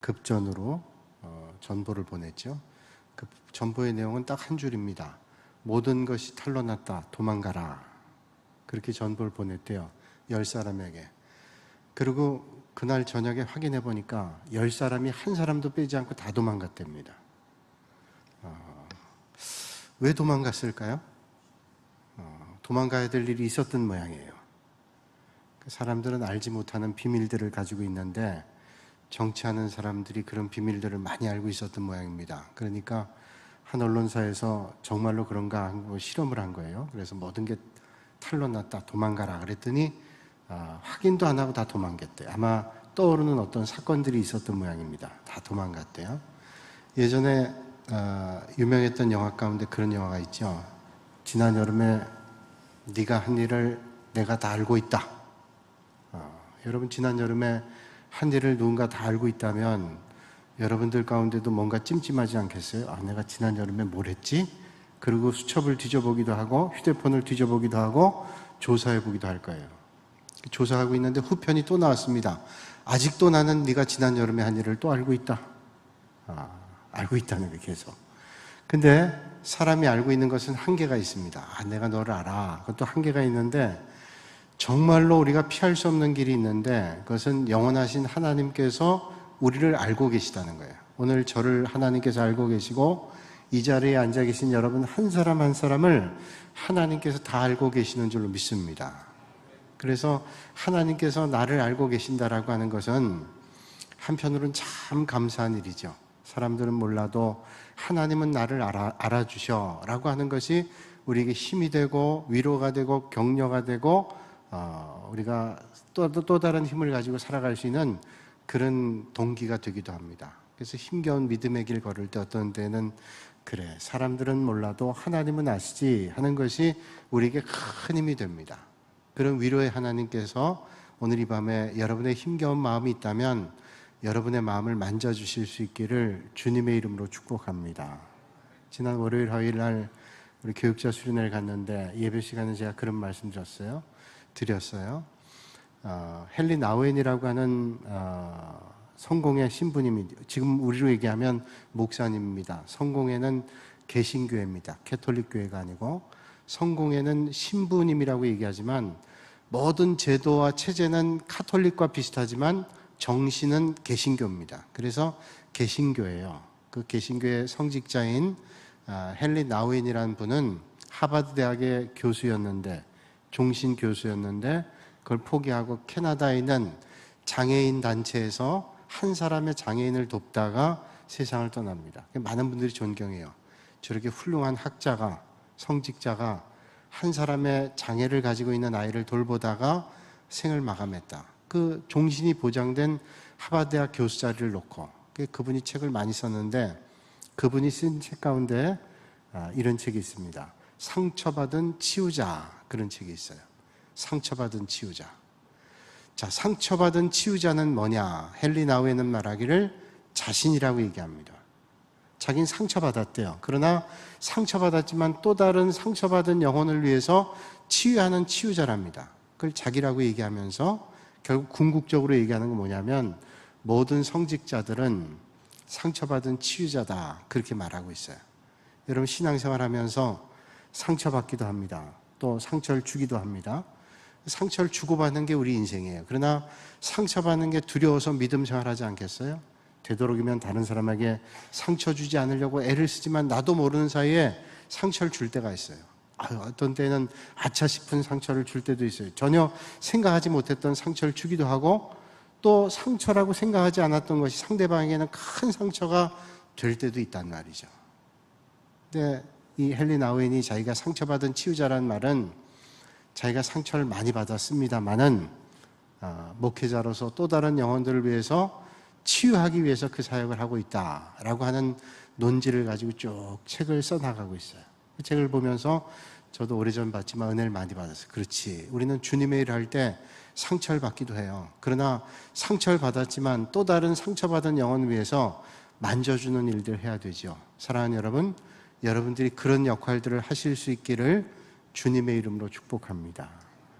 급전으로 전보를 보냈죠. 그 전보의 내용은 딱 한 줄입니다. 모든 것이 탄로났다. 도망가라. 그렇게 전보를 보냈대요. 10사람에게. 그리고 그날 저녁에 확인해 보니까 10사람이 한 사람도 빼지 않고 다 도망갔답니다. 왜 도망갔을까요? 도망가야 될 일이 있었던 모양이에요. 사람들은 알지 못하는 비밀들을 가지고 있는데 정치하는 사람들이 그런 비밀들을 많이 알고 있었던 모양입니다. 그러니까 한 언론사에서 정말로 그런가 하고 실험을 한 거예요. 그래서 모든 게 탄로났다. 도망가라 그랬더니 확인도 안 하고 다 도망갔대요. 아마 떠오르는 어떤 사건들이 있었던 모양입니다. 다 도망갔대요. 예전에 유명했던 영화 가운데 그런 영화가 있죠. 지난 여름에 네가 한 일을 내가 다 알고 있다. 여러분 지난 여름에 한 일을 누군가 다 알고 있다면 여러분들 가운데도 뭔가 찜찜하지 않겠어요? 내가 지난 여름에 뭘 했지? 그리고 수첩을 뒤져보기도 하고 휴대폰을 뒤져보기도 하고 조사해보기도 할 거예요. 조사하고 있는데 후편이 또 나왔습니다. 아직도 나는 네가 지난 여름에 한 일을 또 알고 있다. 알고 있다는 게 계속. 근데 사람이 알고 있는 것은 한계가 있습니다. 내가 너를 알아. 그것도 한계가 있는데 정말로 우리가 피할 수 없는 길이 있는데 그것은 영원하신 하나님께서 우리를 알고 계시다는 거예요. 오늘 저를 하나님께서 알고 계시고 이 자리에 앉아 계신 여러분 한 사람 한 사람을 하나님께서 다 알고 계시는 줄로 믿습니다. 그래서 하나님께서 나를 알고 계신다라고 하는 것은 한편으로는 참 감사한 일이죠. 사람들은 몰라도 하나님은 나를 알아주셔 라고 하는 것이 우리에게 힘이 되고 위로가 되고 격려가 되고 우리가 또 다른 힘을 가지고 살아갈 수 있는 그런 동기가 되기도 합니다. 그래서 힘겨운 믿음의 길 걸을 때 어떤 때는 그래 사람들은 몰라도 하나님은 아시지 하는 것이 우리에게 큰 힘이 됩니다. 그런 위로의 하나님께서 오늘 이 밤에 여러분의 힘겨운 마음이 있다면 여러분의 마음을 만져주실 수 있기를 주님의 이름으로 축복합니다. 지난 월요일 화요일 날 우리 교육자 수련회를 갔는데 예배 시간에 제가 그런 말씀 드렸어요. 헨리 나우엔이라고 하는 성공의 신부님이 지금 우리로 얘기하면 목사님입니다. 성공회는 개신교회입니다. 캐톨릭 교회가 아니고 성공회는 신부님이라고 얘기하지만 모든 제도와 체제는 카톨릭과 비슷하지만 정신은 개신교입니다. 그래서 개신교예요. 그 개신교의 성직자인 헨리 나우엔이라는 분은 하버드 대학의 교수였는데 종신 교수였는데 그걸 포기하고 캐나다에 있는 장애인 단체에서 한 사람의 장애인을 돕다가 세상을 떠납니다. 많은 분들이 존경해요. 저렇게 훌륭한 학자가 성직자가 한 사람의 장애를 가지고 있는 아이를 돌보다가 생을 마감했다. 그 종신이 보장된 하버드 대학 교수 자리를 놓고 그분이 책을 많이 썼는데 그분이 쓴 책 가운데 이런 책이 있습니다. 상처받은 치유자 그런 책이 있어요. 상처받은 치유자. 자, 상처받은 치유자는 뭐냐? 헨리 나우엔은 말하기를 자신이라고 얘기합니다. 자기는 상처받았대요. 그러나 상처받았지만 또 다른 상처받은 영혼을 위해서 치유하는 치유자랍니다. 그걸 자기라고 얘기하면서 결국 궁극적으로 얘기하는 건 뭐냐면 모든 성직자들은 상처받은 치유자다. 그렇게 말하고 있어요. 여러분 신앙생활 하면서 상처받기도 합니다. 또 상처를 주기도 합니다. 상처를 주고받는 게 우리 인생이에요. 그러나 상처받는 게 두려워서 믿음 생활하지 않겠어요? 되도록이면 다른 사람에게 상처 주지 않으려고 애를 쓰지만 나도 모르는 사이에 상처를 줄 때가 있어요. 어떤 때는 아차 싶은 상처를 줄 때도 있어요. 전혀 생각하지 못했던 상처를 주기도 하고 또 상처라고 생각하지 않았던 것이 상대방에게는 큰 상처가 될 때도 있단 말이죠. 근데 이 헨리 나우엔이 자기가 상처받은 치유자라는 말은 자기가 상처를 많이 받았습니다만은 목회자로서 또 다른 영혼들을 위해서 치유하기 위해서 그 사역을 하고 있다라고 하는 논지를 가지고 쭉 책을 써나가고 있어요. 그 책을 보면서 저도 오래전 봤지만 은혜를 많이 받았어요. 그렇지. 우리는 주님의 일을 할 때 상처를 받기도 해요. 그러나 상처를 받았지만 또 다른 상처받은 영혼을 위해서 만져주는 일들을 해야 되죠. 사랑하는 여러분, 여러분들이 그런 역할들을 하실 수 있기를 주님의 이름으로 축복합니다.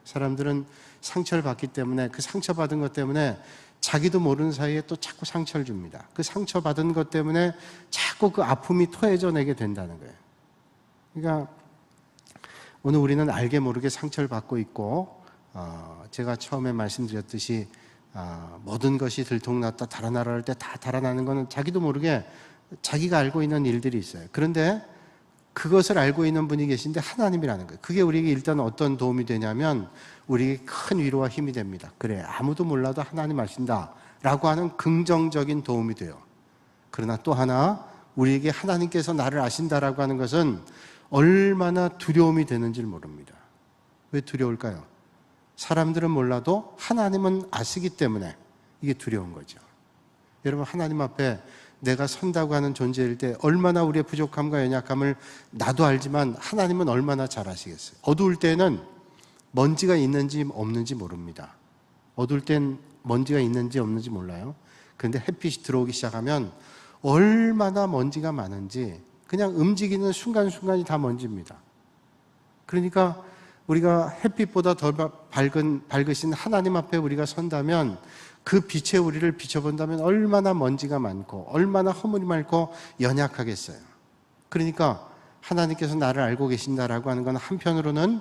사람들은 상처를 받기 때문에 그 상처받은 것 때문에 자기도 모르는 사이에 또 자꾸 상처를 줍니다. 그 상처받은 것 때문에 자꾸 그 아픔이 토해져 내게 된다는 거예요. 그러니까 오늘 우리는 알게 모르게 상처를 받고 있고, 제가 처음에 말씀드렸듯이 모든 것이 들통났다 달아나라 할 때 다 달아나는 것은 자기도 모르게 자기가 알고 있는 일들이 있어요. 그런데 그것을 알고 있는 분이 계신데 하나님이라는 거예요. 그게 우리에게 일단 어떤 도움이 되냐면 우리에게 큰 위로와 힘이 됩니다. 그래, 아무도 몰라도 하나님 아신다 라고 하는 긍정적인 도움이 돼요. 그러나 또 하나, 우리에게 하나님께서 나를 아신다라고 하는 것은 얼마나 두려움이 되는지를 모릅니다. 왜 두려울까요? 사람들은 몰라도 하나님은 아시기 때문에 이게 두려운 거죠. 여러분, 하나님 앞에 내가 선다고 하는 존재일 때 얼마나 우리의 부족함과 연약함을 나도 알지만 하나님은 얼마나 잘 아시겠어요. 어두울 때는 먼지가 있는지 없는지 모릅니다. 어두울 땐 먼지가 있는지 없는지 몰라요. 그런데 햇빛이 들어오기 시작하면 얼마나 먼지가 많은지 그냥 움직이는 순간순간이 다 먼지입니다. 그러니까 우리가 햇빛보다 더 밝으신 하나님 앞에 우리가 선다면 그 빛에 우리를 비춰본다면 얼마나 먼지가 많고 얼마나 허물이 많고 연약하겠어요. 그러니까 하나님께서 나를 알고 계신다라고 하는 건 한편으로는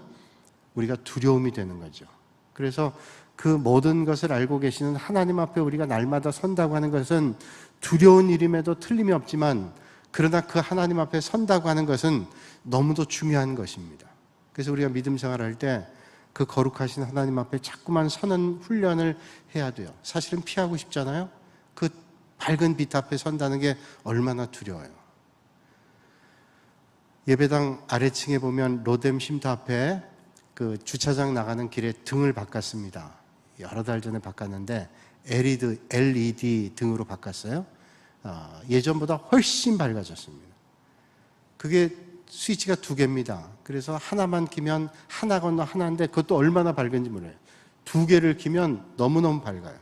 우리가 두려움이 되는 거죠. 그래서 그 모든 것을 알고 계시는 하나님 앞에 우리가 날마다 선다고 하는 것은 두려운 일임에도 틀림이 없지만, 그러나 그 하나님 앞에 선다고 하는 것은 너무도 중요한 것입니다. 그래서 우리가 믿음 생활할 때 그 거룩하신 하나님 앞에 자꾸만 서는 훈련을 해야 돼요. 사실은 피하고 싶잖아요. 그 밝은 빛 앞에 선다는 게 얼마나 두려워요. 예배당 아래층에 보면 로뎀 쉼터 앞에 그 주차장 나가는 길에 등을 바꿨습니다. 여러 달 전에 바꿨는데 LED 등으로 바꿨어요. 예전보다 훨씬 밝아졌습니다. 그게 스위치가 2개입니다. 그래서 하나만 키면 하나 건너 하나인데 그것도 얼마나 밝은지 몰라요. 2개를 키면 너무너무 밝아요.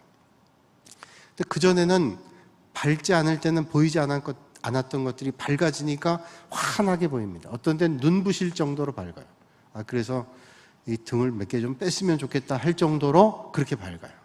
근데 그전에는 밝지 않을 때는 보이지 않았던 것들이 밝아지니까 환하게 보입니다. 어떤 데는 눈부실 정도로 밝아요. 그래서 이 등을 몇 개 좀 뺐으면 좋겠다 할 정도로 그렇게 밝아요.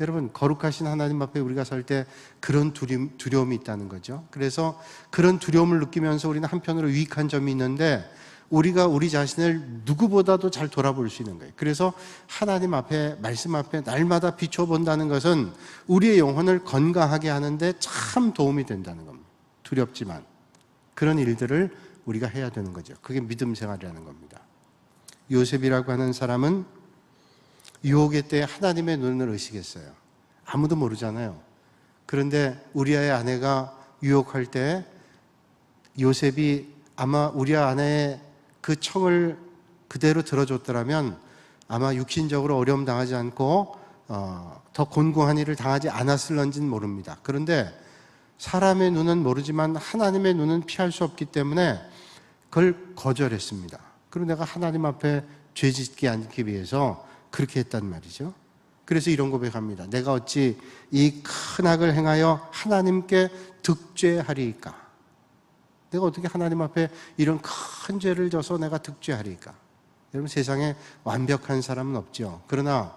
여러분, 거룩하신 하나님 앞에 우리가 설 때 그런 두려움이 있다는 거죠. 그래서 그런 두려움을 느끼면서 우리는 한편으로 유익한 점이 있는데, 우리가 우리 자신을 누구보다도 잘 돌아볼 수 있는 거예요. 그래서 하나님 앞에, 말씀 앞에 날마다 비춰본다는 것은 우리의 영혼을 건강하게 하는데 참 도움이 된다는 겁니다. 두렵지만 그런 일들을 우리가 해야 되는 거죠. 그게 믿음 생활이라는 겁니다. 요셉이라고 하는 사람은 유혹의 때 하나님의 눈을 의식했어요. 아무도 모르잖아요. 그런데 우리아의 아내가 유혹할 때 요셉이 아마 우리아 아내의 그 청을 그대로 들어줬더라면 아마 육신적으로 어려움 당하지 않고 더 곤궁한 일을 당하지 않았을런지는 모릅니다. 그런데 사람의 눈은 모르지만 하나님의 눈은 피할 수 없기 때문에 그걸 거절했습니다. 그리고 내가 하나님 앞에 죄짓지 않기 위해서 그렇게 했단 말이죠. 그래서 이런 고백합니다. 내가 어찌 이 큰 악을 행하여 하나님께 득죄하리이까? 내가 어떻게 하나님 앞에 이런 큰 죄를 져서 내가 득죄하리이까? 여러분, 세상에 완벽한 사람은 없죠. 그러나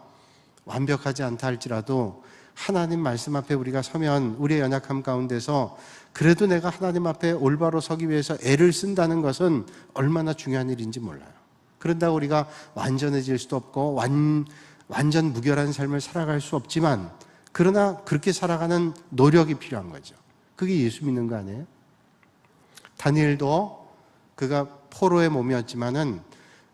완벽하지 않다 할지라도 하나님 말씀 앞에 우리가 서면 우리의 연약함 가운데서 그래도 내가 하나님 앞에 올바로 서기 위해서 애를 쓴다는 것은 얼마나 중요한 일인지 몰라요. 그런다고 우리가 완전해질 수도 없고 완전 무결한 삶을 살아갈 수 없지만, 그러나 그렇게 살아가는 노력이 필요한 거죠. 그게 예수 믿는 거 아니에요? 다니엘도 그가 포로의 몸이었지만은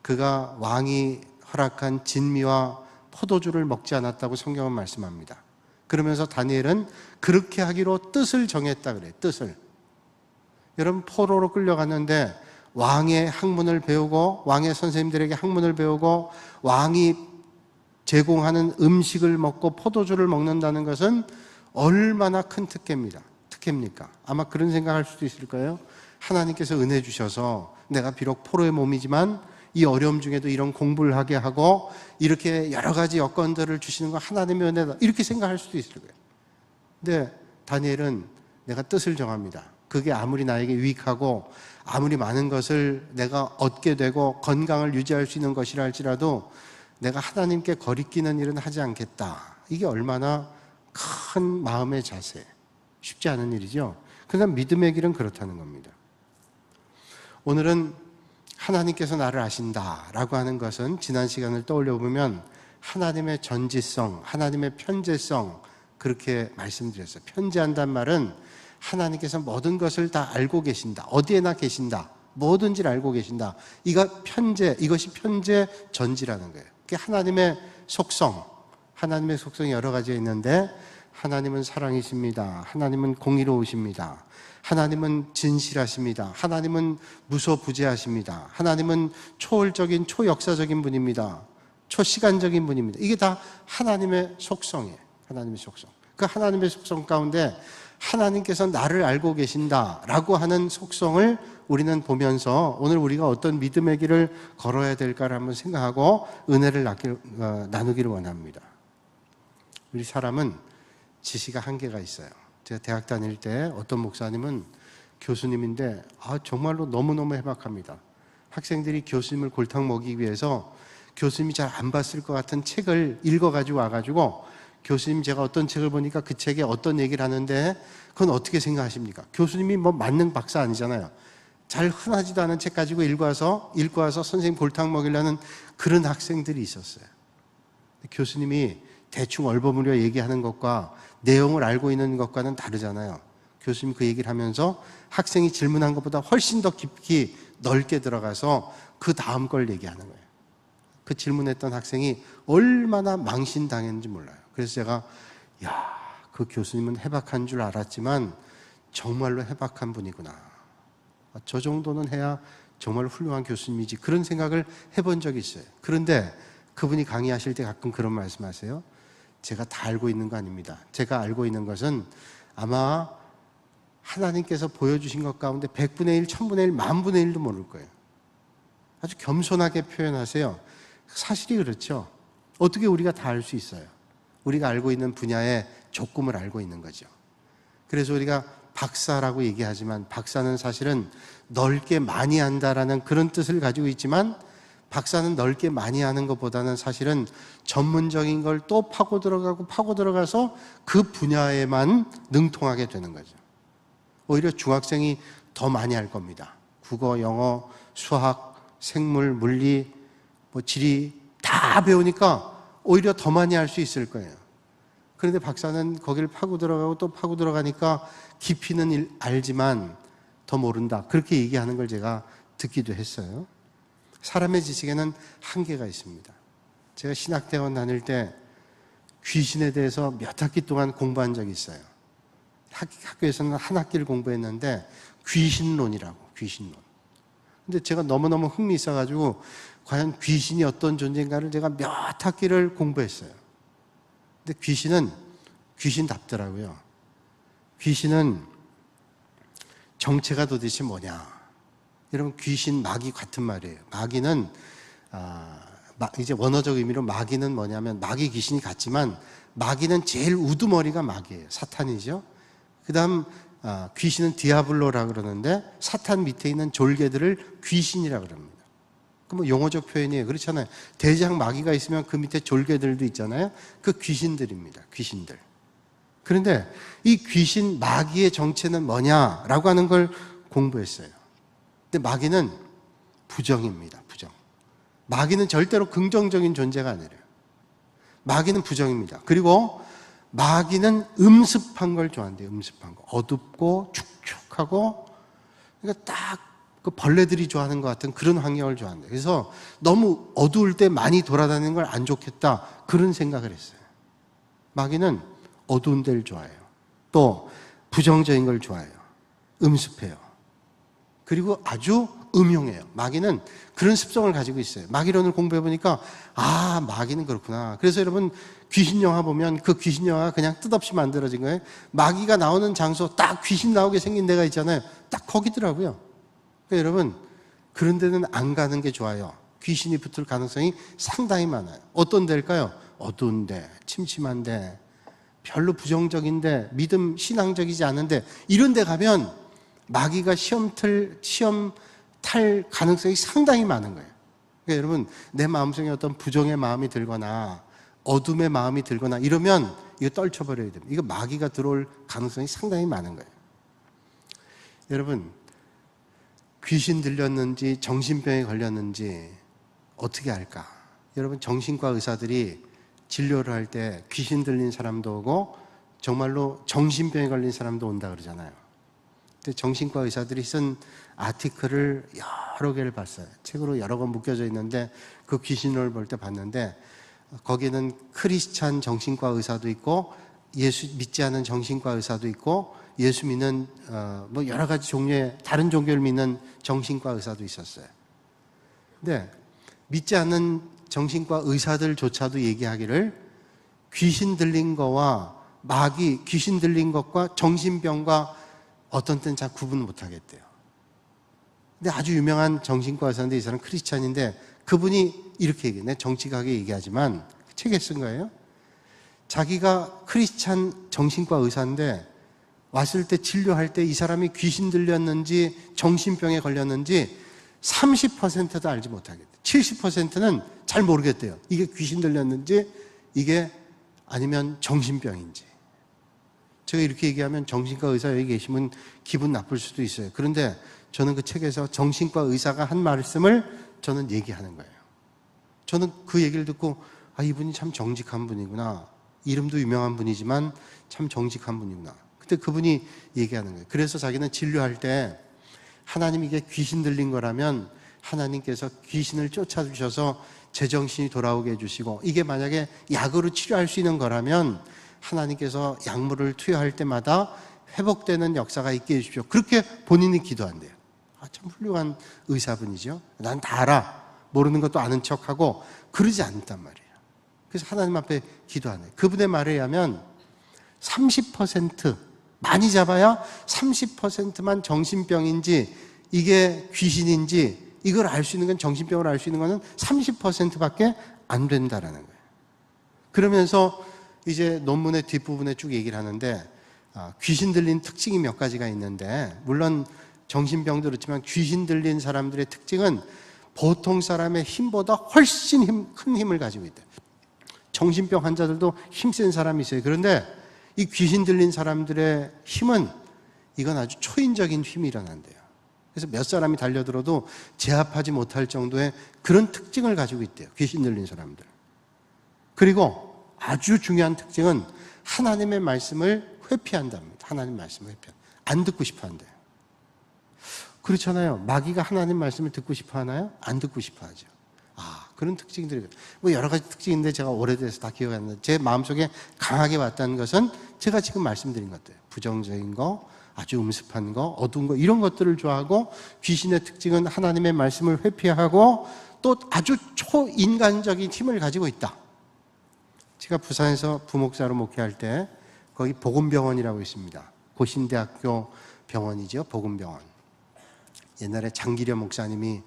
그가 왕이 허락한 진미와 포도주를 먹지 않았다고 성경은 말씀합니다. 그러면서 다니엘은 그렇게 하기로 뜻을 정했다 그래요. 뜻을. 여러분, 포로로 끌려갔는데 왕의 학문을 배우고 왕의 선생님들에게 학문을 배우고 왕이 제공하는 음식을 먹고 포도주를 먹는다는 것은 얼마나 큰 특혜입니까? 아마 그런 생각할 수도 있을 거예요. 하나님께서 은혜 주셔서 내가 비록 포로의 몸이지만 이 어려움 중에도 이런 공부를 하게 하고 이렇게 여러 가지 여건들을 주시는 건 하나님의 은혜다, 이렇게 생각할 수도 있을 거예요. 근데 다니엘은 내가 뜻을 정합니다. 그게 아무리 나에게 유익하고 아무리 많은 것을 내가 얻게 되고 건강을 유지할 수 있는 것이라 할지라도 내가 하나님께 거리끼는 일은 하지 않겠다. 이게 얼마나 큰 마음의 자세. 쉽지 않은 일이죠. 그러나 믿음의 길은 그렇다는 겁니다. 오늘은 하나님께서 나를 아신다라고 하는 것은 지난 시간을 떠올려 보면 하나님의 전지성, 하나님의 편재성 그렇게 말씀드렸어요. 편재한단 말은 하나님께서 모든 것을 다 알고 계신다. 어디에나 계신다. 뭐든지 알고 계신다. 이것이 편재 전지라는 거예요. 그게 하나님의 속성, 하나님의 속성이 여러 가지가 있는데 하나님은 사랑이십니다. 하나님은 공의로우십니다. 하나님은 진실하십니다. 하나님은 무소부재하십니다. 하나님은 초월적인 초역사적인 분입니다. 초시간적인 분입니다. 이게 다 하나님의 속성이에요. 하나님의 속성. 그 하나님의 속성 가운데 하나님께서 나를 알고 계신다라고 하는 속성을 우리는 보면서 오늘 우리가 어떤 믿음의 길을 걸어야 될까를 한번 생각하고 은혜를 나누기를 원합니다. 우리 사람은 지시가 한계가 있어요. 제가 대학 다닐 때 어떤 목사님은 교수님인데 정말로 너무너무 해박합니다. 학생들이 교수님을 골탕 먹이기 위해서 교수님이 잘 안 봤을 것 같은 책을 읽어가지고 와가지고 교수님 제가 어떤 책을 보니까 그 책에 어떤 얘기를 하는데 그건 어떻게 생각하십니까? 교수님이 뭐 만능 박사 아니잖아요. 잘 흔하지도 않은 책 가지고 읽고 와서 선생님 골탕 먹이려는 그런 학생들이 있었어요. 교수님이 대충 얼버무려 얘기하는 것과 내용을 알고 있는 것과는 다르잖아요. 교수님 그 얘기를 하면서 학생이 질문한 것보다 훨씬 더 깊이 넓게 들어가서 그 다음 걸 얘기하는 거예요. 그 질문했던 학생이 얼마나 망신당했는지 몰라요. 그래서 제가 그 교수님은 해박한 줄 알았지만 정말로 해박한 분이구나. 저 정도는 해야 정말 훌륭한 교수님이지. 그런 생각을 해본 적이 있어요. 그런데 그분이 강의하실 때 가끔 그런 말씀하세요. 제가 다 알고 있는 거 아닙니다. 제가 알고 있는 것은 아마 하나님께서 보여주신 것 가운데 100분의 1, 1000분의 1, 만분의 1도 모를 거예요. 아주 겸손하게 표현하세요. 사실이 그렇죠. 어떻게 우리가 다 알 수 있어요? 우리가 알고 있는 분야의 조금을 알고 있는 거죠. 그래서 우리가 박사라고 얘기하지만 박사는 사실은 넓게 많이 한다라는 그런 뜻을 가지고 있지만 박사는 넓게 많이 하는 것보다는 사실은 전문적인 걸 또 파고 들어가서 그 분야에만 능통하게 되는 거죠. 오히려 중학생이 더 많이 할 겁니다. 국어, 영어, 수학, 생물, 물리, 지리 다 배우니까 오히려 더 많이 할 수 있을 거예요. 그런데 박사는 거기를 파고 들어가고 또 파고 들어가니까 깊이는 알지만 더 모른다. 그렇게 얘기하는 걸 제가 듣기도 했어요. 사람의 지식에는 한계가 있습니다. 제가 신학대원 다닐 때 귀신에 대해서 몇 학기 동안 공부한 적이 있어요. 학교에서는 한 학기를 공부했는데 귀신론이라고, 귀신론. 근데 제가 너무너무 흥미 있어가지고 과연 귀신이 어떤 존재인가를 제가 몇 학기를 공부했어요. 근데 귀신은 귀신답더라고요. 귀신은 정체가 도대체 뭐냐? 여러분 귀신, 마귀 같은 말이에요. 마귀는 이제 원어적 의미로 마귀는 뭐냐면 마귀 귀신이 같지만 마귀는 제일 우두머리가 마귀예요. 사탄이죠. 그다음 귀신은 디아블로라고 그러는데 사탄 밑에 있는 졸개들을 귀신이라고 그럽니다. 그 용어적 표현이에요. 그렇잖아요. 대장 마귀가 있으면 그 밑에 졸개들도 있잖아요. 그 귀신들입니다. 귀신들. 그런데 이 귀신 마귀의 정체는 뭐냐라고 하는 걸 공부했어요. 근데 마귀는 부정입니다. 부정. 마귀는 절대로 긍정적인 존재가 아니래요. 마귀는 부정입니다. 그리고 마귀는 음습한 걸 좋아한대요. 음습한 거. 어둡고 축축하고 그러니까 딱 그 벌레들이 좋아하는 것 같은 그런 환경을 좋아한대요. 그래서 너무 어두울 때 많이 돌아다니는 걸 안 좋겠다. 그런 생각을 했어요. 마귀는 어두운 데를 좋아해요. 또 부정적인 걸 좋아해요. 음습해요. 그리고 아주 음흉해요. 마귀는 그런 습성을 가지고 있어요. 마귀론을 공부해보니까 마귀는 그렇구나. 그래서 여러분 귀신 영화 보면 그 귀신 영화가 그냥 뜻없이 만들어진 거예요. 마귀가 나오는 장소 딱 귀신 나오게 생긴 데가 있잖아요. 딱 거기더라고요. 그러니까 여러분 그런 데는 안 가는 게 좋아요. 귀신이 붙을 가능성이 상당히 많아요. 어떤 데일까요? 어두운 데, 침침한 데, 별로 부정적인데 믿음 신앙적이지 않은데 이런 데 가면 마귀가 시험 탈 가능성이 상당히 많은 거예요. 그러니까 여러분 내 마음속에 어떤 부정의 마음이 들거나 어둠의 마음이 들거나 이러면 이거 떨쳐버려야 됩니다. 이거 마귀가 들어올 가능성이 상당히 많은 거예요. 여러분, 귀신 들렸는지 정신병에 걸렸는지 어떻게 알까? 여러분, 정신과 의사들이 진료를 할 때 귀신 들린 사람도 오고 정말로 정신병에 걸린 사람도 온다 그러잖아요. 근데 정신과 의사들이 쓴 아티클을 여러 개를 봤어요. 책으로 여러 권 묶여져 있는데 그 귀신을 볼 때 봤는데 거기에는 크리스찬 정신과 의사도 있고 예수 믿지 않은 정신과 의사도 있고 예수 믿는 뭐 여러 가지 종류의 다른 종교를 믿는 정신과 의사도 있었어요. 근데 믿지 않는 정신과 의사들조차도 얘기하기를 귀신 들린 거와 마귀, 귀신 들린 것과 정신병과 어떤 때는 잘 구분을 못 하겠대요. 근데 아주 유명한 정신과 의사인데 이 사람은 크리스찬인데 그분이 이렇게 얘기해요. 내가 정직하게 얘기하지만 책에 쓴 거예요. 자기가 크리스찬 정신과 의사인데 왔을 때 진료할 때 이 사람이 귀신 들렸는지 정신병에 걸렸는지 30%도 알지 못하겠대요. 70%는 잘 모르겠대요. 이게 귀신 들렸는지 이게 아니면 정신병인지. 제가 이렇게 얘기하면 정신과 의사 여기 계시면 기분 나쁠 수도 있어요. 그런데 저는 그 책에서 정신과 의사가 한 말씀을 저는 얘기하는 거예요. 저는 그 얘기를 듣고 아, 이분이 참 정직한 분이구나. 이름도 유명한 분이지만 참 정직한 분이구나. 그때 그분이 얘기하는 거예요. 그래서 자기는 진료할 때 하나님 이게 귀신 들린 거라면 하나님께서 귀신을 쫓아주셔서 제정신이 돌아오게 해주시고 이게 만약에 약으로 치료할 수 있는 거라면 하나님께서 약물을 투여할 때마다 회복되는 역사가 있게 해주십시오. 그렇게 본인이 기도한대요. 아, 참 훌륭한 의사분이죠. 난 다 알아. 모르는 것도 아는 척하고 그러지 않단 말이에요. 그래서 하나님 앞에 기도하네. 그분의 말에 의하면 30% 많이 잡아야 30%만 정신병인지 이게 귀신인지 이걸 알 수 있는 건 정신병을 알 수 있는 거는 30%밖에 안 된다라는 거예요. 그러면서 이제 논문의 뒷부분에 쭉 얘기를 하는데 귀신 들린 특징이 몇 가지가 있는데 물론 정신병도 그렇지만 귀신 들린 사람들의 특징은 보통 사람의 힘보다 훨씬 큰 힘을 가지고 있대요. 정신병 환자들도 힘센 사람이 있어요. 그런데 이 귀신 들린 사람들의 힘은 이건 아주 초인적인 힘이 일어난대요. 그래서 몇 사람이 달려들어도 제압하지 못할 정도의 그런 특징을 가지고 있대요. 귀신 들린 사람들. 그리고 아주 중요한 특징은 하나님의 말씀을 회피한답니다. 하나님 말씀을 회피한다. 안 듣고 싶어 한대요. 그렇잖아요. 마귀가 하나님 말씀을 듣고 싶어 하나요? 안 듣고 싶어 하죠. 그런 특징들이 뭐 여러 가지 특징인데 제가 오래돼서 다 기억이 안 나요. 제 마음속에 강하게 왔다는 것은 제가 지금 말씀드린 것들, 부정적인 거, 아주 음습한 거, 어두운 거 이런 것들을 좋아하고 귀신의 특징은 하나님의 말씀을 회피하고 또 아주 초인간적인 힘을 가지고 있다. 제가 부산에서 부목사로 목회할 때 거기 복음병원이라고 있습니다. 고신대학교 병원이죠. 복음병원. 옛날에 장기려 목사님이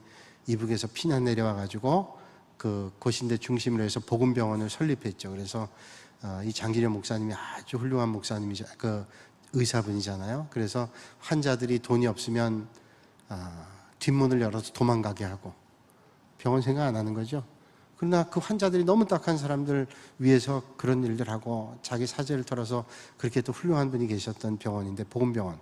이북에서 피난 내려와가지고 그 고신대 중심으로 해서 복음병원을 설립했죠. 그래서 이 장기려 목사님이 아주 훌륭한 목사님이죠. 그 의사분이잖아요. 그래서 환자들이 돈이 없으면 뒷문을 열어서 도망가게 하고 병원 생각 안 하는 거죠. 그러나 그 환자들이 너무 딱한 사람들 위해서 그런 일들 하고 자기 사제를 털어서 그렇게 또 훌륭한 분이 계셨던 병원인데 복음병원.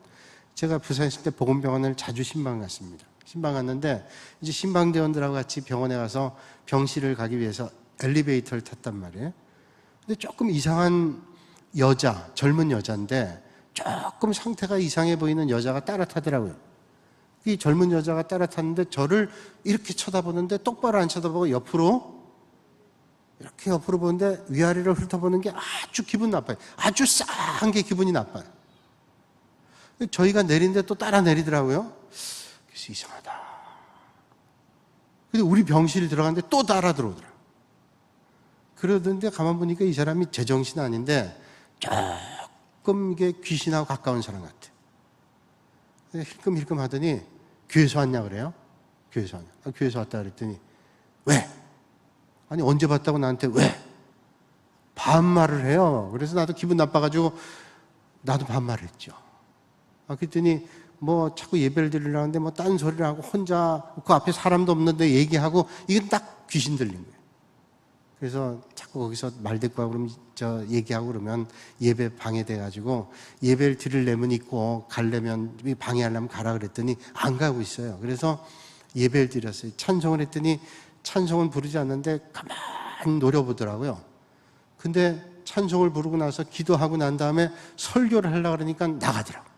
제가 부산에 있을 때 복음병원을 자주 신방 갔습니다. 신방 갔는데 이제 신방대원들하고 같이 병원에 가서 병실을 가기 위해서 엘리베이터를 탔단 말이에요. 근데 조금 이상한 여자, 젊은 여자인데 조금 상태가 이상해 보이는 여자가 따라 타더라고요. 이 젊은 여자가 따라 탔는데 저를 이렇게 쳐다보는데 똑바로 안 쳐다보고 이렇게 옆으로 보는데 위아래로 훑어보는 게 아주 기분 나빠요. 아주 싸한 게 기분이 나빠요. 저희가 내린데 또 따라 내리더라고요. 그래서 이상하다. 근데 우리 병실에 들어갔는데 또 따라 들어오더라. 그러던데 가만 보니까 이 사람이 제정신 아닌데 조금 이게 귀신하고 가까운 사람 같아. 힐끔힐끔 하더니 교회에서 왔냐 그래요? 교회에서 왔냐? 교회에서 왔다 그랬더니 왜? 아니 언제 봤다고 나한테 왜? 반말을 해요. 그래서 나도 기분 나빠가지고 나도 반말을 했죠. 그랬더니 뭐 자꾸 예배를 드리려는데 뭐 딴 소리를 하고 혼자 그 앞에 사람도 없는데 얘기하고 이건 딱 귀신 들린 거예요. 그래서 자꾸 거기서 말대꾸하고 그러면 저 얘기하고 그러면 예배 방해돼가지고 예배를 드리려면 있고 가려면 방해하려면 가라 그랬더니 안 가고 있어요. 그래서 예배를 드렸어요. 찬송을 했더니 찬송은 부르지 않는데 가만히 노려보더라고요. 근데 찬송을 부르고 나서 기도하고 난 다음에 설교를 하려고 그러니까 나가더라고요.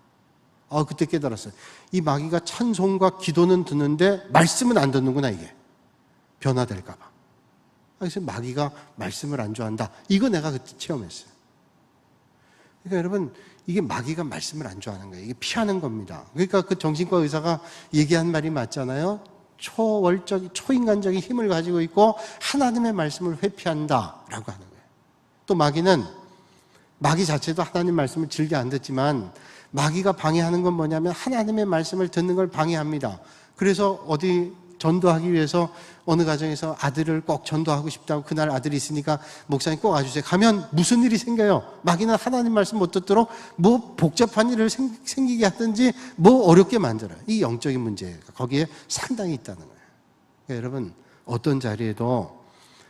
그때 깨달았어요. 이 마귀가 찬송과 기도는 듣는데 말씀은 안 듣는구나, 이게. 변화될까봐. 그래서 마귀가 말씀을 안 좋아한다. 이거 내가 그때 체험했어요. 그러니까 여러분, 이게 마귀가 말씀을 안 좋아하는 거예요. 이게 피하는 겁니다. 그러니까 그 정신과 의사가 얘기한 말이 맞잖아요. 초인간적인 힘을 가지고 있고 하나님의 말씀을 회피한다라고 하는 거예요. 또 마귀 자체도 하나님 말씀을 즐겨 안 듣지만 마귀가 방해하는 건 뭐냐면 하나님의 말씀을 듣는 걸 방해합니다. 그래서 어디 전도하기 위해서 어느 가정에서 아들을 꼭 전도하고 싶다고 그날 아들이 있으니까 목사님 꼭 와주세요. 가면 무슨 일이 생겨요? 마귀는 하나님 말씀 못 듣도록 뭐 복잡한 일을 생기게 하든지 뭐 어렵게 만들어요. 이 영적인 문제가 거기에 상당히 있다는 거예요. 그러니까 여러분 어떤 자리에도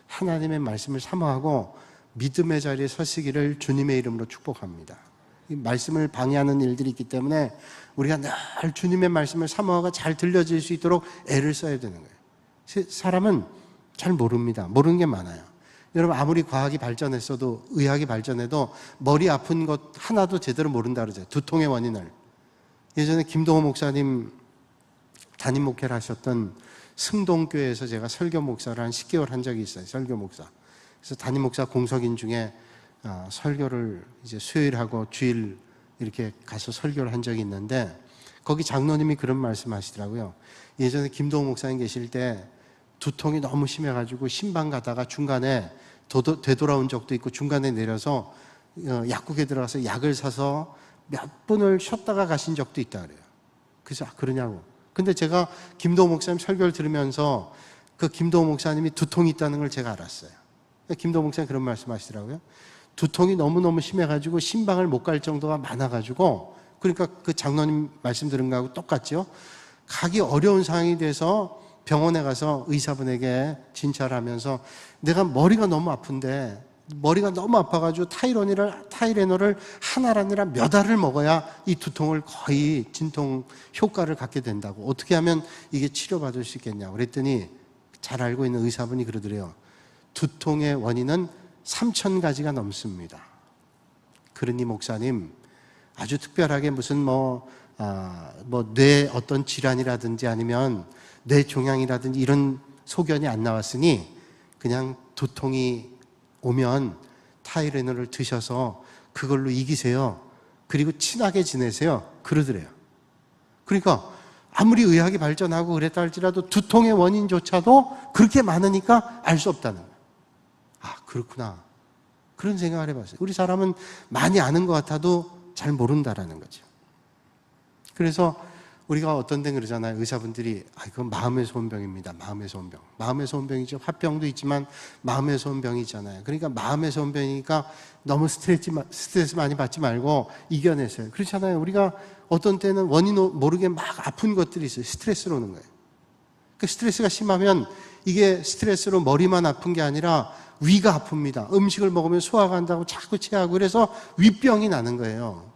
하나님의 말씀을 사모하고 믿음의 자리에 서시기를 주님의 이름으로 축복합니다. 이 말씀을 방해하는 일들이 있기 때문에 우리가 늘 주님의 말씀을 사모하고 잘 들려질 수 있도록 애를 써야 되는 거예요. 사람은 잘 모릅니다. 모르는 게 많아요. 여러분 아무리 과학이 발전했어도 의학이 발전해도 머리 아픈 것 하나도 제대로 모른다 그러죠. 두통의 원인을. 예전에 김동호 목사님 담임 목회를 하셨던 승동교회에서 제가 설교 목사를 한 10개월 한 적이 있어요. 설교 목사. 그래서 담임 목사 공석인 중에 설교를 이제 수요일하고 주일 이렇게 가서 설교를 한 적이 있는데 거기 장로님이 그런 말씀 하시더라고요. 예전에 김동호 목사님 계실 때 두통이 너무 심해가지고 신방 가다가 중간에 되돌아온 적도 있고 중간에 내려서 약국에 들어가서 약을 사서 몇 분을 쉬었다가 가신 적도 있다 그래요. 그래서 그러냐고. 근데 제가 김동호 목사님 설교를 들으면서 그 김동호 목사님이 두통이 있다는 걸 제가 알았어요. 김동호 목사님 그런 말씀 하시더라고요. 두통이 너무너무 심해가지고 신방을 못 갈 정도가 많아가지고 그러니까 그 장로님 말씀 들은 거하고 똑같죠. 가기 어려운 상황이 돼서 병원에 가서 의사분에게 진찰을 하면서 내가 머리가 너무 아픈데 머리가 너무 아파가지고 타이레놀을 하나가 아니라 몇 알을 먹어야 이 두통을 거의 진통 효과를 갖게 된다고. 어떻게 하면 이게 치료받을 수 있겠냐고 그랬더니 잘 알고 있는 의사분이 그러더래요. 두통의 원인은 3,000가지가 넘습니다. 그러니 목사님 아주 특별하게 무슨 뇌 어떤 질환이라든지 아니면 뇌 종양이라든지 이런 소견이 안 나왔으니 그냥 두통이 오면 타이레놀을 드셔서 그걸로 이기세요. 그리고 친하게 지내세요. 그러더래요. 그러니까 아무리 의학이 발전하고 그랬다 할지라도 두통의 원인조차도 그렇게 많으니까 알 수 없다는 거예요. 그렇구나. 그런 생각을 해봤어요. 우리 사람은 많이 아는 것 같아도 잘 모른다라는 거죠. 그래서 우리가 어떤 데는 그러잖아요. 의사분들이 그건 마음의 소원병입니다. 마음의 소원병. 마음의 소원병이죠. 화병도 있지만 마음의 소원병이 있잖아요. 그러니까 마음의 소원병이니까 너무 스트레스 많이 받지 말고 이겨내세요. 그렇잖아요. 우리가 어떤 때는 원인 모르게 막 아픈 것들이 있어요. 스트레스로 오는 거예요. 그 스트레스가 심하면 이게 스트레스로 머리만 아픈 게 아니라 위가 아픕니다. 음식을 먹으면 소화가 안 되고 자꾸 체하고 그래서 위병이 나는 거예요.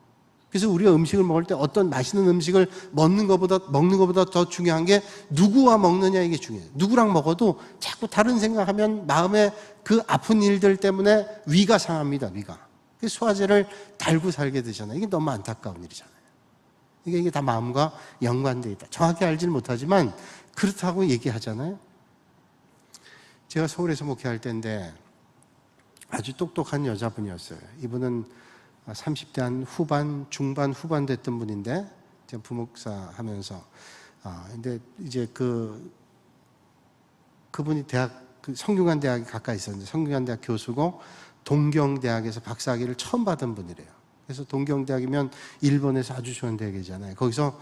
그래서 우리가 음식을 먹을 때 어떤 맛있는 음식을 먹는 것보다 더 중요한 게 누구와 먹느냐 이게 중요해요. 누구랑 먹어도 자꾸 다른 생각하면 마음에 그 아픈 일들 때문에 위가 상합니다. 위가. 그래서 소화제를 달고 살게 되잖아요. 이게 너무 안타까운 일이잖아요. 이게 다 마음과 연관되어 있다. 정확히 알지는 못하지만 그렇다고 얘기하잖아요. 제가 서울에서 목회할 때인데 아주 똑똑한 여자분이었어요. 이분은 30대 한 중반 후반 됐던 분인데 제가 부목사 하면서 근데 이제 그분이 성균관 대학에 가까이 있었는데 성균관 대학 교수고 동경대학에서 박사학위를 처음 받은 분이래요. 그래서 동경대학이면 일본에서 아주 좋은 대학이잖아요. 거기서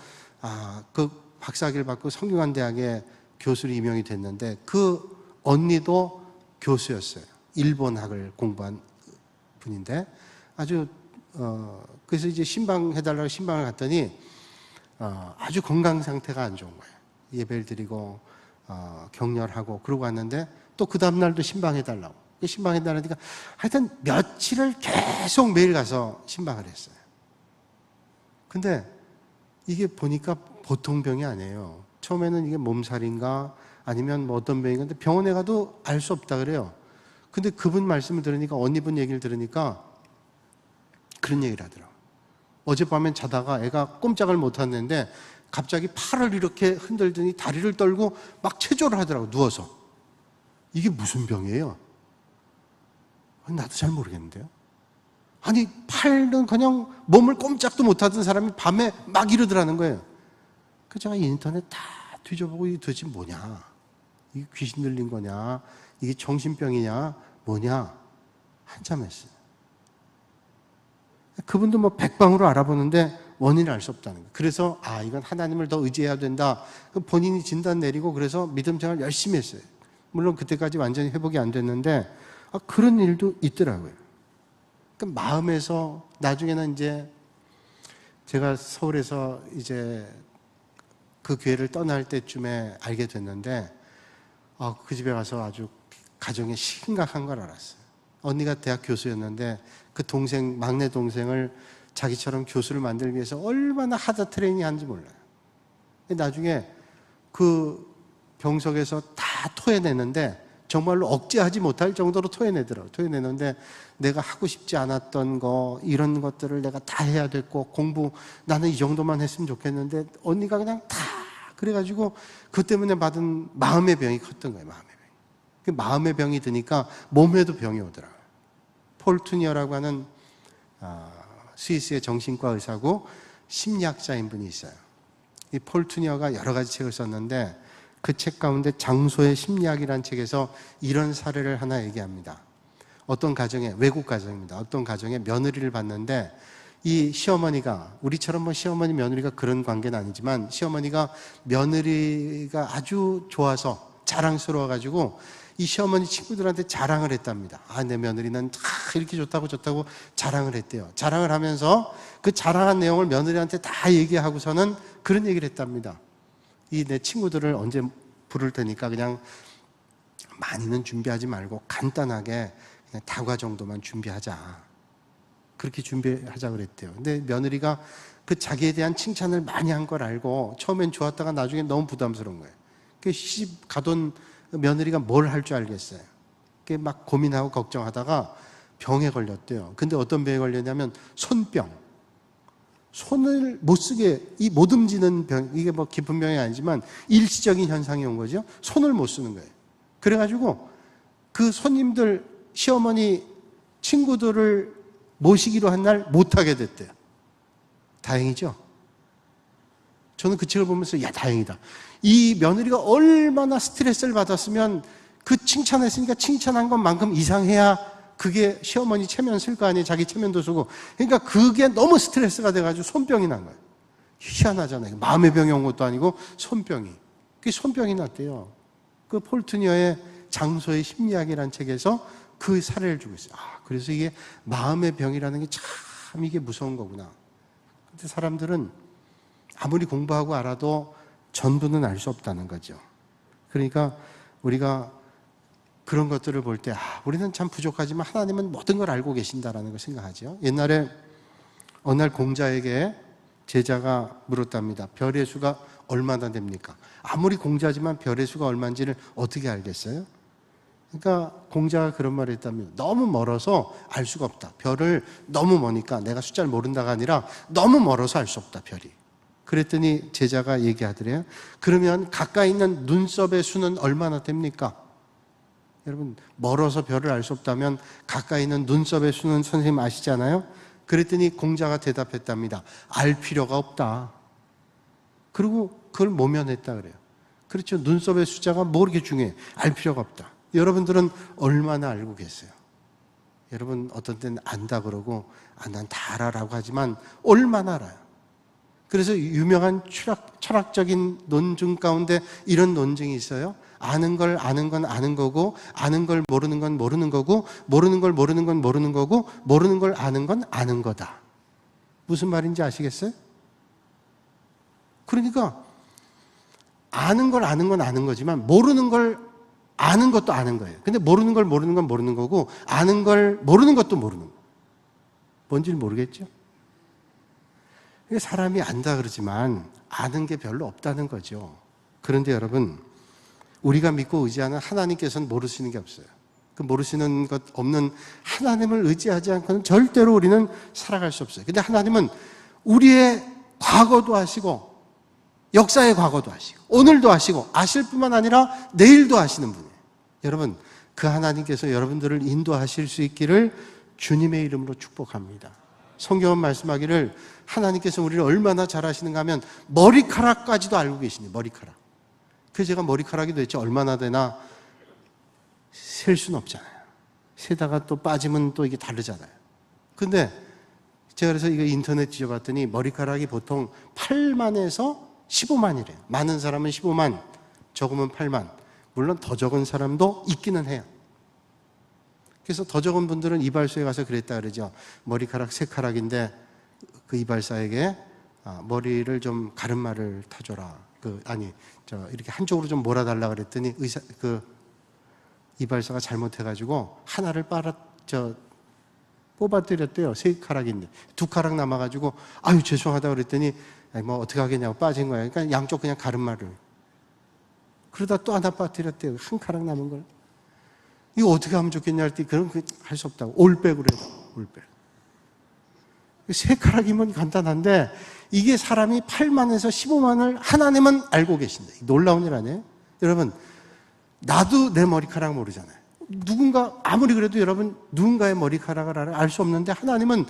그 박사학위를 받고 성균관 대학에 교수로 임명이 됐는데 그 언니도 교수였어요. 일본학을 공부한 분인데 아주 그래서 이제 신방해달라고 신방을 갔더니 아주 건강 상태가 안 좋은 거예요. 예배를 드리고 격려하고 그러고 왔는데 또 그 다음날도 신방해달라고. 신방했다니까 하여튼 며칠을 계속 매일 가서 신방을 했어요. 근데 이게 보니까 보통 병이 아니에요. 처음에는 이게 몸살인가 아니면 뭐 어떤 병인가, 근데 병원에 가도 알 수 없다 그래요. 근데 그분 말씀을 들으니까, 언니분 얘기를 들으니까 그런 얘기를 하더라고요. 어젯밤엔 자다가 애가 꼼짝을 못 하는데 갑자기 팔을 이렇게 흔들더니 다리를 떨고 막 체조를 하더라고요, 누워서. 이게 무슨 병이에요? 나도 잘 모르겠는데요. 아니, 팔은 그냥 몸을 꼼짝도 못하던 사람이 밤에 막 이러더라는 거예요. 그래서 제가 인터넷 다 뒤져보고 이게 도대체 뭐냐, 이게 귀신 들린 거냐, 이게 정신병이냐 뭐냐 한참 했어요. 그분도 뭐 백방으로 알아보는데 원인을 알 수 없다는 거예요. 그래서 이건 하나님을 더 의지해야 된다. 본인이 진단 내리고 그래서 믿음 생활 열심히 했어요. 물론 그때까지 완전히 회복이 안 됐는데 그런 일도 있더라고요. 그러니까 마음에서 나중에는 이제 제가 서울에서 이제 그 교회를 떠날 때쯤에 알게 됐는데 그 집에 가서 아주 가정이 심각한 걸 알았어요. 언니가 대학 교수였는데 그 동생, 막내 동생을 자기처럼 교수를 만들기 위해서 얼마나 하드 트레이닝 하는지 몰라요. 나중에 그 병석에서 다 토해내는데 정말로 억제하지 못할 정도로 토해내더라고요. 토해내는데 내가 하고 싶지 않았던 거, 이런 것들을 내가 다 해야 됐고, 공부 나는 이 정도만 했으면 좋겠는데 언니가 그냥 다 그래가지고 그 때문에 받은 마음의 병이 컸던 거예요. 마음의 병이. 그 마음의 병이 드니까 몸에도 병이 오더라고요. 폴 투니어라고 하는 스위스의 정신과 의사고 심리학자인 분이 있어요. 이 폴 투니어가 여러 가지 책을 썼는데 그 책 가운데 장소의 심리학이라는 책에서 이런 사례를 하나 얘기합니다. 어떤 가정에, 외국 가정입니다. 어떤 가정에 며느리를 봤는데 이 시어머니가, 우리처럼 뭐 시어머니 며느리가 그런 관계는 아니지만 시어머니가 며느리가 아주 좋아서 자랑스러워가지고 이 시어머니 친구들한테 자랑을 했답니다. 내 며느리는 이렇게 좋다고 자랑을 했대요. 자랑을 하면서 그 자랑한 내용을 며느리한테 다 얘기하고서는 그런 얘기를 했답니다. 내 친구들을 언제 부를 테니까 그냥 많이는 준비하지 말고 간단하게 그냥 다과 정도만 준비하자. 그렇게 준비하자 그랬대요. 근데 며느리가 그 자기에 대한 칭찬을 많이 한 걸 알고 처음엔 좋았다가 나중에 너무 부담스러운 거예요. 그 시집 가던 며느리가 뭘 할 줄 알겠어요. 막 고민하고 걱정하다가 병에 걸렸대요. 근데 어떤 병에 걸렸냐면 손병. 손을 못 쓰게, 못 움직이는 병, 이게 뭐 깊은 병이 아니지만 일시적인 현상이 온 거죠. 손을 못 쓰는 거예요. 그래가지고 그 손님들, 시어머니 친구들을 모시기로 한 날 못하게 됐대요. 다행이죠? 저는 그 책을 보면서 다행이다. 이 며느리가 얼마나 스트레스를 받았으면 그 칭찬했으니까 칭찬한 것만큼 이상해야 그게 시어머니 체면 쓸 거 아니에요. 자기 체면도 쓰고. 그러니까 그게 너무 스트레스가 돼가지고 손병이 난 거예요. 희한하잖아요. 마음의 병이 온 것도 아니고 손병이. 그게 손병이 났대요. 그 폴 투니어의 장소의 심리학이라는 책에서 그 사례를 주고 있어요. 그래서 이게 마음의 병이라는 게 참 이게 무서운 거구나. 근데 사람들은 아무리 공부하고 알아도 전부는 알 수 없다는 거죠. 그러니까 우리가 그런 것들을 볼 때 우리는 참 부족하지만 하나님은 모든 걸 알고 계신다라는 걸 생각하죠. 옛날에 어느 날 공자에게 제자가 물었답니다. 별의 수가 얼마나 됩니까? 아무리 공자지만 별의 수가 얼마인지를 어떻게 알겠어요? 그러니까 공자가 그런 말을 했다면 너무 멀어서 알 수가 없다. 별을 너무 머니까 내가 숫자를 모른다가 아니라 너무 멀어서 알 수 없다, 별이. 그랬더니 제자가 얘기하더래요. 그러면 가까이 있는 눈썹의 수는 얼마나 됩니까? 여러분, 멀어서 별을 알 수 없다면 가까이 있는 눈썹의 수는 선생님 아시잖아요? 그랬더니 공자가 대답했답니다. 알 필요가 없다. 그리고 그걸 모면했다 그래요. 그렇죠. 눈썹의 숫자가 뭐 그렇게 중요해. 알 필요가 없다. 여러분들은 얼마나 알고 계세요? 여러분 어떤 때는 안다 그러고 난 다 알아라고 하지만 얼마나 알아요? 그래서 유명한 철학적인 논증 가운데 이런 논증이 있어요. 아는 걸 아는 건 아는 거고, 아는 걸 모르는 건 모르는 거고, 모르는 걸 모르는 건 모르는 거고, 모르는 걸 아는 건 아는 거다. 무슨 말인지 아시겠어요? 그러니까 아는 걸 아는 건 아는 거지만 모르는 걸 아는 것도 아는 거예요. 근데 모르는 걸 모르는 건 모르는 거고, 아는 걸 모르는 것도 모르는 거예요. 뭔지를 모르겠죠? 사람이 안다 그러지만 아는 게 별로 없다는 거죠. 그런데 여러분, 우리가 믿고 의지하는 하나님께서는 모르시는 게 없어요. 그 모르시는 것 없는 하나님을 의지하지 않고는 절대로 우리는 살아갈 수 없어요. 근데 하나님은 우리의 과거도 아시고, 역사의 과거도 아시고, 오늘도 아시고, 아실 뿐만 아니라 내일도 아시는 분이에요. 여러분, 그 하나님께서 여러분들을 인도하실 수 있기를 주님의 이름으로 축복합니다. 성경은 말씀하기를 하나님께서 우리를 얼마나 잘 아시는가 하면 머리카락까지도 알고 계시네요. 머리카락. 그래서 제가 머리카락이 도대체 얼마나 되나 셀 수는 없잖아요. 세다가 또 빠지면 또 이게 다르잖아요. 근데 제가 그래서 이거 인터넷 뒤져봤더니 머리카락이 보통 8만에서 15만이래요. 많은 사람은 15만, 적으면 8만. 물론 더 적은 사람도 있기는 해요. 그래서 더 적은 분들은 이발소에 가서 그랬다 그러죠. 머리카락 3가락인데 그 이발사에게 머리를 좀 가르마를 타줘라. 이렇게 한쪽으로 좀 몰아달라 그랬더니 이발사가 잘못해가지고 하나를 뽑아뜨렸대요. 3가락인데 2가락 남아가지고 아유 죄송하다 그랬더니 뭐 어떻게 하겠냐고 빠진 거예요. 그러니까 양쪽 그냥 가르마를. 그러다 또 하나 빠뜨렸대요. 1가락 남은 걸. 이거 어떻게 하면 좋겠냐 할 때 그런 거 할 수 없다고. 올백으로 해서 올백. 3가락이면 간단한데 이게 사람이 8만에서 15만을 하나님은 알고 계신다. 놀라운 일 아니에요? 여러분, 나도 내 머리카락 모르잖아요. 누군가 아무리 그래도 여러분 누군가의 머리카락을 알 수 없는데 하나님은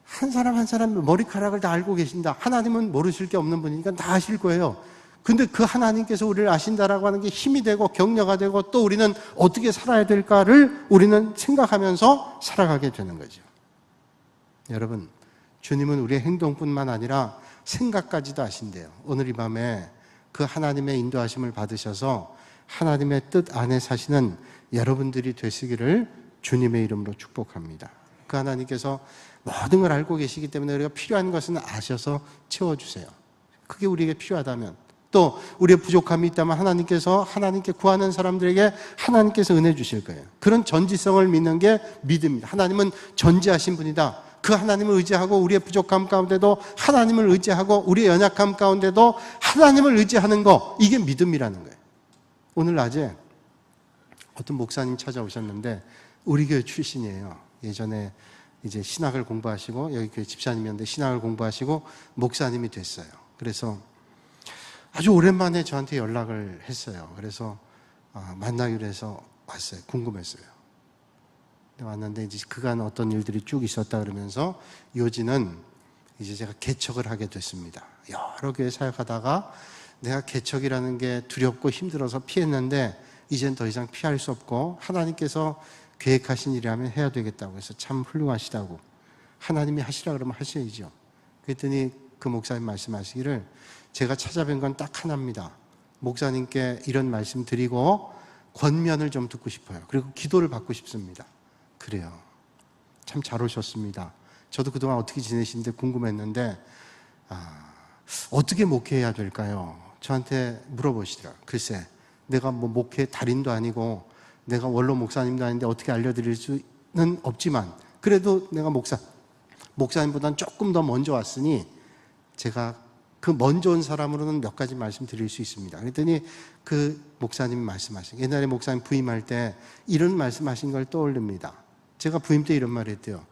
한 사람 한 사람 머리카락을 다 알고 계신다. 하나님은 모르실 게 없는 분이니까 다 아실 거예요. 근데 그 하나님께서 우리를 아신다라고 하는 게 힘이 되고 격려가 되고 또 우리는 어떻게 살아야 될까를 우리는 생각하면서 살아가게 되는 거죠. 여러분, 주님은 우리의 행동뿐만 아니라 생각까지도 아신대요. 오늘 이 밤에 그 하나님의 인도하심을 받으셔서 하나님의 뜻 안에 사시는 여러분들이 되시기를 주님의 이름으로 축복합니다. 그 하나님께서 모든 걸 알고 계시기 때문에 우리가 필요한 것은 아셔서 채워주세요. 그게 우리에게 필요하다면, 또 우리의 부족함이 있다면 하나님께 구하는 사람들에게 하나님께서 은혜 주실 거예요. 그런 전지성을 믿는 게 믿음입니다. 하나님은 전지하신 분이다. 그 하나님을 의지하고 우리의 부족함 가운데도 하나님을 의지하고 우리의 연약함 가운데도 하나님을 의지하는 거, 이게 믿음이라는 거예요. 오늘 낮에 어떤 목사님 찾아오셨는데 우리 교회 출신이에요. 예전에 이제 신학을 공부하시고 여기 교회 집사님이었는데 신학을 공부하시고 목사님이 됐어요. 그래서 아주 오랜만에 저한테 연락을 했어요. 그래서 만나기로 해서 왔어요. 궁금했어요. 왔는데 이제 그간 어떤 일들이 쭉 있었다 그러면서 요지는 이제 제가 개척을 하게 됐습니다. 여러 교회 사역하다가 내가 개척이라는 게 두렵고 힘들어서 피했는데 이젠 더 이상 피할 수 없고 하나님께서 계획하신 일이라면 해야 되겠다고 해서 참 훌륭하시다고, 하나님이 하시라 그러면 하셔야죠. 그랬더니 그 목사님 말씀하시기를 제가 찾아뵌 건 딱 하나입니다. 목사님께 이런 말씀 드리고 권면을 좀 듣고 싶어요. 그리고 기도를 받고 싶습니다. 그래요. 참 잘 오셨습니다. 저도 그동안 어떻게 지내시는데 궁금했는데 어떻게 목회해야 될까요? 저한테 물어보시더라고요. 글쎄, 내가 뭐 목회 달인도 아니고 내가 원로 목사님도 아닌데 어떻게 알려드릴 수는 없지만 그래도 내가 목사님보다는 조금 더 먼저 왔으니 제가 그 먼저 온 사람으로는 몇 가지 말씀드릴 수 있습니다. 그랬더니 그 목사님이 말씀하신, 옛날에 목사님 부임할 때 이런 말씀하신 걸 떠올립니다. 제가 부임 때 이런 말을 했대요.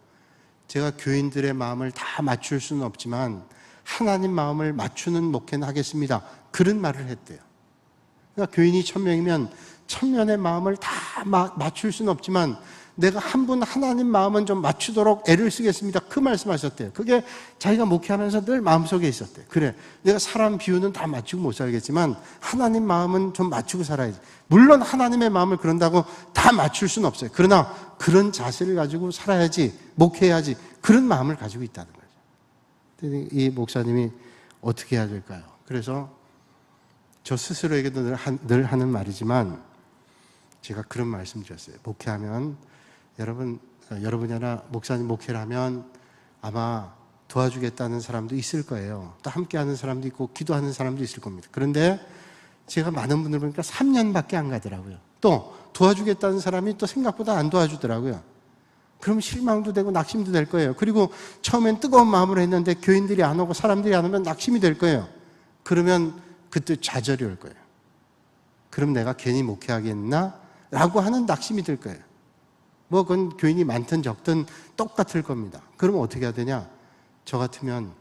제가 교인들의 마음을 다 맞출 수는 없지만 하나님 마음을 맞추는 목회는 하겠습니다. 그런 말을 했대요. 그러니까 교인이 1000명이면 1000명의 마음을 다 맞출 수는 없지만 내가 한 분 하나님 마음은 좀 맞추도록 애를 쓰겠습니다. 그 말씀하셨대요. 그게 자기가 목회하면서 늘 마음속에 있었대요. 그래, 내가 사람 비유는 다 맞추고 못 살겠지만 하나님 마음은 좀 맞추고 살아야지. 물론 하나님의 마음을 그런다고 다 맞출 수는 없어요. 그러나 그런 자세를 가지고 살아야지, 목회해야지, 그런 마음을 가지고 있다는 거죠. 이 목사님이 어떻게 해야 될까요? 그래서 저 스스로에게도 늘 하는 말이지만 제가 그런 말씀 드렸어요. 목회하면 여러분이 하나 목사님 목회를 하면 아마 도와주겠다는 사람도 있을 거예요. 또 함께하는 사람도 있고 기도하는 사람도 있을 겁니다. 그런데 제가 많은 분들 보니까 3년밖에 안 가더라고요. 또 도와주겠다는 사람이 또 생각보다 안 도와주더라고요. 그럼 실망도 되고 낙심도 될 거예요. 그리고 처음엔 뜨거운 마음으로 했는데 교인들이 안 오고 사람들이 안 오면 낙심이 될 거예요. 그러면 그때 좌절이 올 거예요. 그럼 내가 괜히 목회하겠나? 라고 하는 낙심이 들 거예요. 뭐 그건 교인이 많든 적든 똑같을 겁니다. 그러면 어떻게 해야 되냐? 저 같으면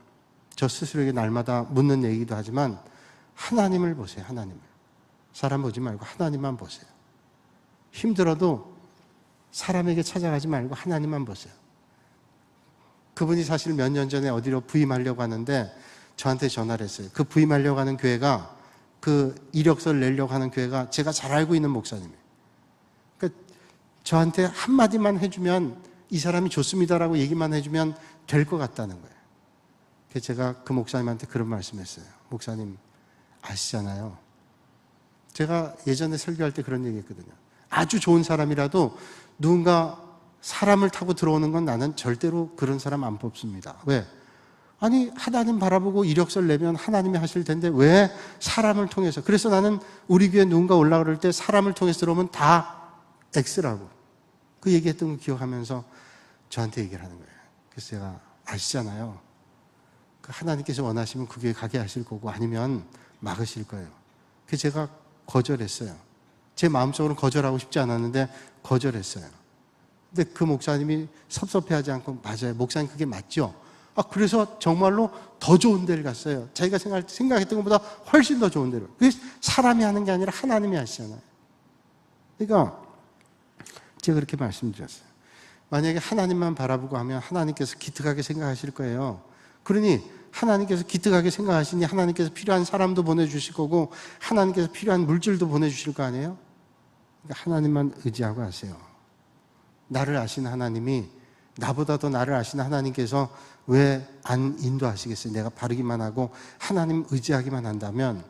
저 스스로에게 날마다 묻는 얘기도 하지만 하나님을 보세요. 하나님을. 사람 보지 말고 하나님만 보세요. 힘들어도 사람에게 찾아가지 말고 하나님만 보세요. 그분이 사실 몇 년 전에 어디로 부임하려고 하는데 저한테 전화를 했어요. 그 부임하려고 하는 교회가, 그 이력서를 내려고 하는 교회가 제가 잘 알고 있는 목사님이에요. 그러니까 저한테 한마디만 해주면, 이 사람이 좋습니다라고 얘기만 해주면 될 것 같다는 거예요. 그래서 제가 그 목사님한테 그런 말씀했어요. 목사님 아시잖아요. 제가 예전에 설교할 때 그런 얘기 했거든요. 아주 좋은 사람이라도 누군가 사람을 타고 들어오는 건 나는 절대로 그런 사람 안 뽑습니다. 왜? 아니, 하나님 바라보고 이력서를 내면 하나님이 하실 텐데 왜 사람을 통해서. 그래서 나는 우리 교회 누군가 올라가 그럴 때 사람을 통해서 들어오면 다 X라고 그 얘기했던 거 기억하면서 저한테 얘기를 하는 거예요. 그래서 제가 아시잖아요. 그 하나님께서 원하시면 그 교회 가게 하실 거고 아니면 막으실 거예요. 그래서 제가 거절했어요. 제 마음속으로는 거절하고 싶지 않았는데 거절했어요. 근데 그 목사님이 섭섭해하지 않고 맞아요. 목사님 그게 맞죠? 그래서 정말로 더 좋은 데를 갔어요. 자기가 생각했던 것보다 훨씬 더 좋은 데로. 그게 사람이 하는 게 아니라 하나님이 하시잖아요. 그러니까 제가 그렇게 말씀드렸어요. 만약에 하나님만 바라보고 하면 하나님께서 기특하게 생각하실 거예요. 그러니 하나님께서 기특하게 생각하시니 하나님께서 필요한 사람도 보내주실 거고 하나님께서 필요한 물질도 보내주실 거 아니에요? 그러니까 하나님만 의지하고 하세요. 나를 아시는 하나님이, 나보다 더 나를 아시는 하나님께서 왜 안 인도하시겠어요? 내가 바르기만 하고 하나님 의지하기만 한다면.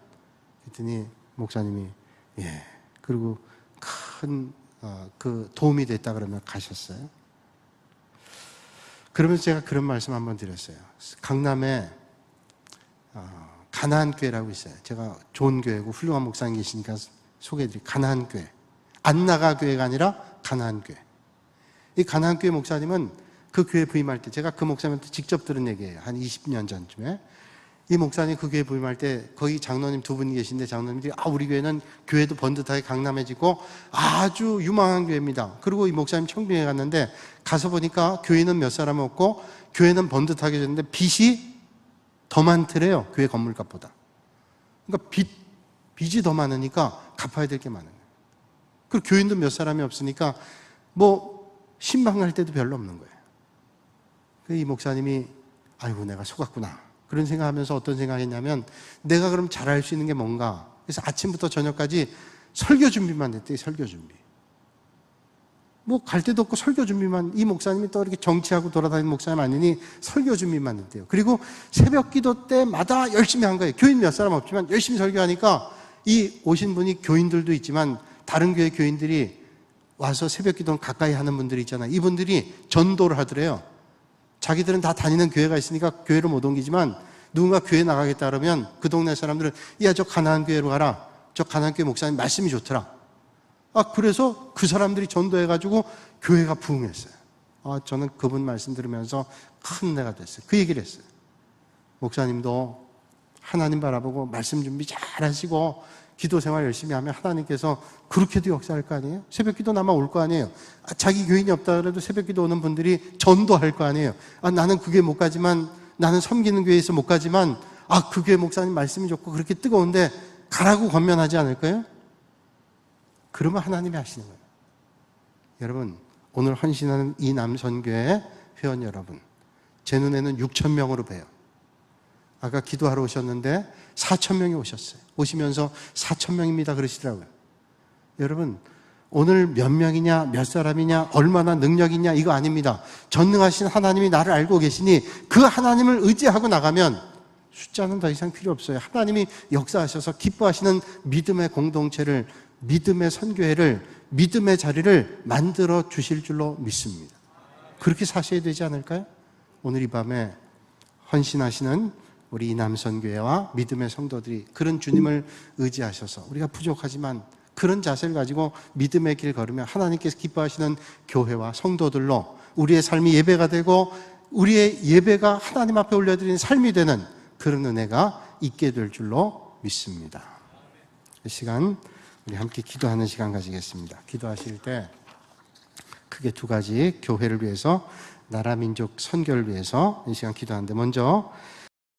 그랬더니 목사님이 그리고 큰 그 도움이 됐다 그러면 가셨어요. 그러면서 제가 그런 말씀 한번 드렸어요. 강남에 가나안교회라고 있어요. 제가 좋은 교회고 훌륭한 목사님 계시니까 소개해드릴게요. 가나안교회. 안나가교회가 아니라 가나안교회. 이 가나안교회 목사님은 그 교회 부임할 때, 제가 그 목사님한테 직접 들은 얘기예요. 한 20년 전쯤에. 이 목사님 그 교회 부임할 때 거기 장로님 두 분이 계신데 장로님들이 우리 교회는 교회도 번듯하게 강남해지고 아주 유망한 교회입니다. 그리고 이 목사님 청빙에 갔는데 가서 보니까 교회는 몇 사람 없고 교회는 번듯하게 됐는데 빚이 더 많더래요. 교회 건물값보다. 그러니까 빚이 더 많으니까 갚아야 될 게 많은 거예요. 그리고 교인도 몇 사람이 없으니까 뭐 신방할 때도 별로 없는 거예요. 이 목사님이 아이고 내가 속았구나 그런 생각하면서 어떤 생각했냐면 내가 그럼 잘할 수 있는 게 뭔가. 그래서 아침부터 저녁까지 설교 준비만 했대요. 설교 준비. 뭐 갈 데도 없고 설교 준비만. 이 목사님이 또 이렇게 정치하고 돌아다니는 목사님 아니니 설교 준비만 했대요. 그리고 새벽 기도 때마다 열심히 한 거예요. 교인 몇 사람 없지만 열심히 설교하니까 이 오신 분이 교인들도 있지만 다른 교회 교인들이 와서 새벽 기도는 가까이 하는 분들이 있잖아요. 이분들이 전도를 하더래요. 자기들은 다 다니는 교회가 있으니까 교회를 못 옮기지만 누군가 교회 나가겠다 그러면 그 동네 사람들은 야, 저 가나안 교회로 가라. 저 가나안 교회 목사님 말씀이 좋더라. 그래서 그 사람들이 전도해가지고 교회가 부흥했어요. 저는 그분 말씀 들으면서 큰 은혜가 됐어요. 그 얘기를 했어요. 목사님도 하나님 바라보고 말씀 준비 잘 하시고 기도 생활 열심히 하면 하나님께서 그렇게도 역사할 거 아니에요? 새벽 기도 아마 올 거 아니에요? 자기 교인이 없다 그래도 새벽 기도 오는 분들이 전도할 거 아니에요? 나는 그 교회 못 가지만, 나는 섬기는 교회에서 못 가지만, 그 교회 목사님 말씀이 좋고 그렇게 뜨거운데 가라고 권면하지 않을까요? 그러면 하나님이 하시는 거예요. 여러분, 오늘 헌신하는 이 남선교회 회원 여러분, 제 눈에는 6,000명으로 봬요. 아까 기도하러 오셨는데 4,000명이 오셨어요. 오시면서 4,000명입니다 그러시더라고요. 여러분, 오늘 몇 명이냐, 몇 사람이냐, 얼마나 능력이 있냐 이거 아닙니다. 전능하신 하나님이 나를 알고 계시니 그 하나님을 의지하고 나가면 숫자는 더 이상 필요 없어요. 하나님이 역사하셔서 기뻐하시는 믿음의 공동체를, 믿음의 선교회를, 믿음의 자리를 만들어 주실 줄로 믿습니다. 그렇게 사셔야 되지 않을까요? 오늘 이 밤에 헌신하시는 우리 이남선교회와 믿음의 성도들이 그런 주님을 의지하셔서 우리가 부족하지만 그런 자세를 가지고 믿음의 길 걸으면 하나님께서 기뻐하시는 교회와 성도들로 우리의 삶이 예배가 되고 우리의 예배가 하나님 앞에 올려드리는 삶이 되는 그런 은혜가 있게 될 줄로 믿습니다. 이 시간 우리 함께 기도하는 시간 가지겠습니다. 기도하실 때 크게 두 가지, 교회를 위해서, 나라 민족 선교를 위해서 이 시간 기도하는데, 먼저